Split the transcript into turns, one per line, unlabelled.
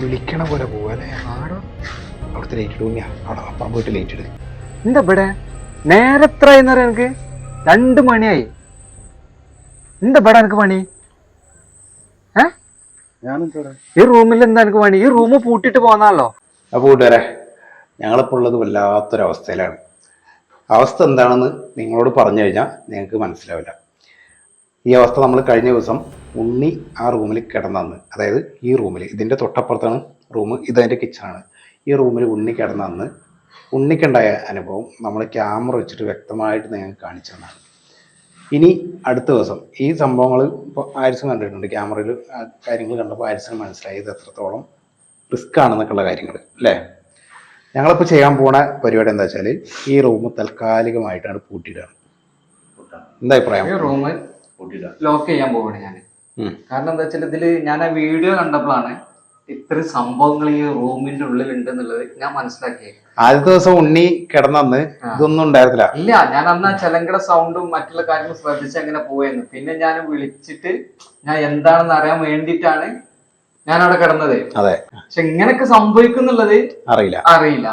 വിളിക്കണ പോലെ പോവാല്ലേ ആടോ അവിടുത്തെ ലൈറ്റ് ഇടുക അവിടെ അപ്പുറം പോയിട്ട് ലൈറ്റ് ഇടുക.
എന്താ ഇവിടെ നേരത്ര എനിക്ക് 2 മണിയായി. എന്താ ഇവിടെ എനിക്ക് പണി? ഈ റൂമിൽ എന്താ എനിക്ക് പണി? ഈ റൂം പൂട്ടിട്ട് പോന്നാണല്ലോ.
അപ്പോൾ കൂട്ടുകാരെ, ഞങ്ങളിപ്പോൾ ഉള്ളത് വല്ലാത്തൊരവസ്ഥയിലാണ്. അവസ്ഥ എന്താണെന്ന് നിങ്ങളോട് പറഞ്ഞു കഴിഞ്ഞാൽ നിങ്ങൾക്ക് മനസ്സിലാവില്ല. ഈ അവസ്ഥ നമ്മൾ കഴിഞ്ഞ ദിവസം ഉണ്ണി ആ റൂമിൽ കിടന്നന്ന്, അതായത് ഈ റൂമിൽ, ഇതിൻ്റെ തൊട്ടപ്പുറത്താണ് റൂം, ഇതതിൻ്റെ കിച്ചണാണ്. ഈ റൂമിൽ ഉണ്ണി കിടന്നന്ന് ഉണ്ണിക്കുണ്ടായ അനുഭവം നമ്മൾ ക്യാമറ വെച്ചിട്ട് വ്യക്തമായിട്ട് നിങ്ങൾക്ക് കാണിച്ചു തന്നാണ്. ഇനി അടുത്ത ദിവസം ഈ സംഭവങ്ങൾ ഇപ്പോൾ ആരിസും കണ്ടിട്ടുണ്ട്, ക്യാമറയിൽ കാര്യങ്ങൾ കണ്ടപ്പോൾ ആരിസിന് മനസ്സിലായി ഇത് എത്രത്തോളം റിസ്ക് ആണെന്നൊക്കെയുള്ള കാര്യങ്ങൾ അല്ലേ. ഞങ്ങളിപ്പോൾ ചെയ്യാൻ പോണ പരിപാടി എന്താ വെച്ചാൽ ഈ റൂം താൽക്കാലികമായിട്ടാണ് പൂട്ടിയിടുകയാണ്. എന്താ അഭിപ്രായം?
ഈ റൂം ലോക്ക് ചെയ്യാൻ പോവാണ് ഞാൻ. കാരണം എന്താ വെച്ചാൽ ഇതില് ഞാൻ ആ വീഡിയോ കണ്ടപ്പോഴാണ് ഇത്ര സംഭവങ്ങൾ ഈ റൂമിന്റെ ഉള്ളിൽ ഉണ്ട് എന്നുള്ളത് ഞാൻ മനസ്സിലാക്കിയത്.
ആദ്യത്തെ ദിവസം ഉണ്ണി കിടന്നന്ന് ഇതൊന്നും ഉണ്ടായിരുന്നില്ല.
ഇല്ല, ഞാൻ അന്ന് ആ ചെലങ്കട സൗണ്ടും മറ്റുള്ള കാര്യങ്ങളും ശ്രദ്ധിച്ച് അങ്ങനെ പോയെന്ന്. പിന്നെ ഞാൻ വിളിച്ചിട്ട് ഞാൻ എന്താണെന്ന് അറിയാൻ വേണ്ടിയിട്ടാണ് ഞാൻ അവിടെ കിടന്നത്.
അതെ,
പക്ഷെ ഇങ്ങനൊക്കെ സംഭവിക്കുന്നുള്ളത്
അറിയില്ല.